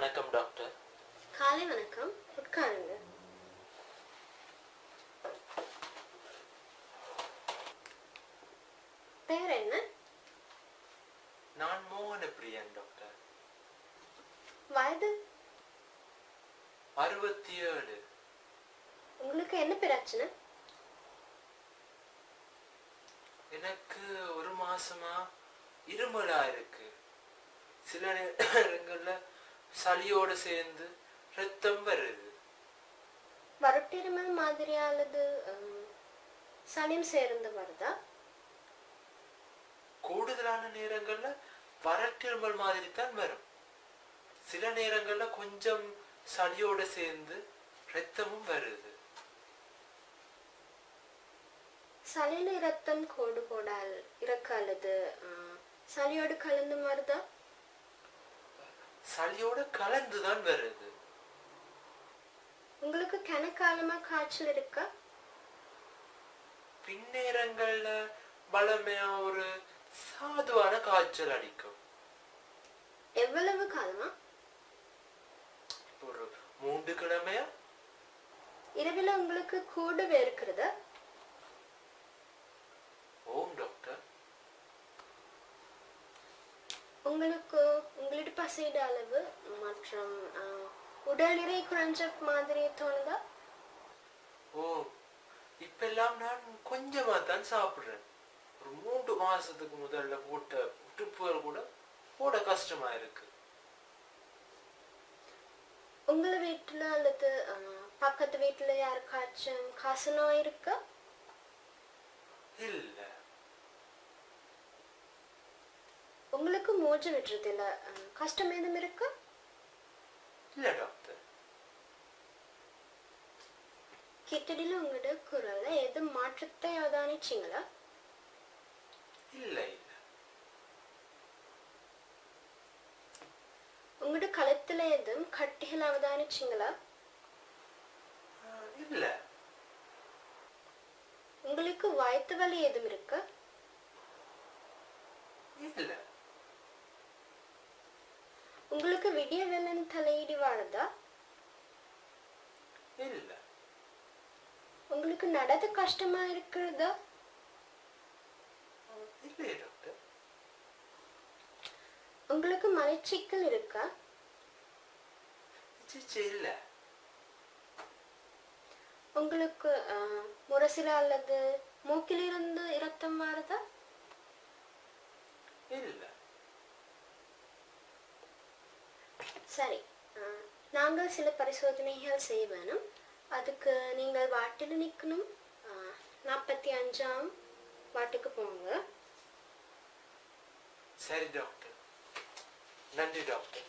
வணக்கம் டாக்டர். காலை வணக்கம். உட்காருங்க. பேர் என்ன? நான் மோகன பிரியன் டாக்டர். வயது? 67. உங்களுக்கு என்ன பிரச்சனை? எனக்கு ஒரு மாசமா இருமலா இருக்கு. சில நேரங்கள்ல சளியோட சேர்ந்து ரத்தம் வருது. வறட்டிருமல் மாதிரி அல்லது சளியும் சேர்ந்து வருதா? கூடுதலான நேரங்கள்ல வறட்டிருமல் மாதிரி தான் வரும். சில நேரங்கள்ல கொஞ்சம் சளியோட சேர்ந்து ரத்தமும் வருது. சளியில ரத்தம் கோடு கோடால் இறக்க அல்லது சளியோடு கலந்து வருதா? சளியோட கலந்துதான் வருது. உங்களுக்கு கனக்காலமா காய்ச்சல் இருக்கா? பின்னேரங்கள்ல பலமையா ஒரு சாதுவான காய்ச்சல் அடிக்கும். எவ்வளவு காலமா? ஒரு 3 கிழமையா. இரவில் உங்களுக்கு கூடு வேர்க்கிறதா? ஓம் டாக்டர். உங்களுக்கு உங்களோட பசியிட அளவு மற்றும் உடல் எடை குறைஞ்ச மாதிரி தோணுதா? ஓ, இப்பெல்லாம் நான் கொஞ்சமா தான் சாப்பிடுறேன். ஒரு 3 மாசத்துக்கு முதல்ல போட்ட உட்டுப்புகள் கூட போட கஷ்டமா இருக்கு. உங்கள வீட்டுல அல்லது பக்கத்து வீட்டுல யாருக்காச்சும் காசு நோய் இருக்கா? இல்ல. உங்களுக்கு மூச்சு விடுறதுல கஷ்டம் ஏதும் இருக்கா? இல்ல டாக்டர். கிட்டடியில உங்களோட குரல்ல ஏதும் மாற்றத்தை அவதானிச்சிங்களா? இல்ல இல்ல. உங்களோட கழுத்துல ஏதும் கட்டிகள் அவதானிச்சிங்களா? இல்ல. உங்களுக்கு வயிற்று வலி ஏதும் இருக்கா? இல்ல. உங்களுக்கு விடிய வெள்ளன் தலையிடி வாழுதா? இல்ல. உங்களுக்கு நடந்து கஷ்டமா இருக்கிறதா? இல்லையே டாக்டர். உங்களுக்கு மலச்சிக்கல் இருக்கா? இல்ல. உங்களுக்கு முரசில அல்லது மூக்கிலிருந்து இரத்தம் வருதா? இல்ல. சரி, நாங்கள் சில பரிசோதனைகள் செய்ய வேணும். அதுக்கு நீங்கள் வாட்டில் நிற்கணும். 45ஆம் வாட்டுக்கு போங்க. சரி டாக்டர். நன்றி டாக்டர்.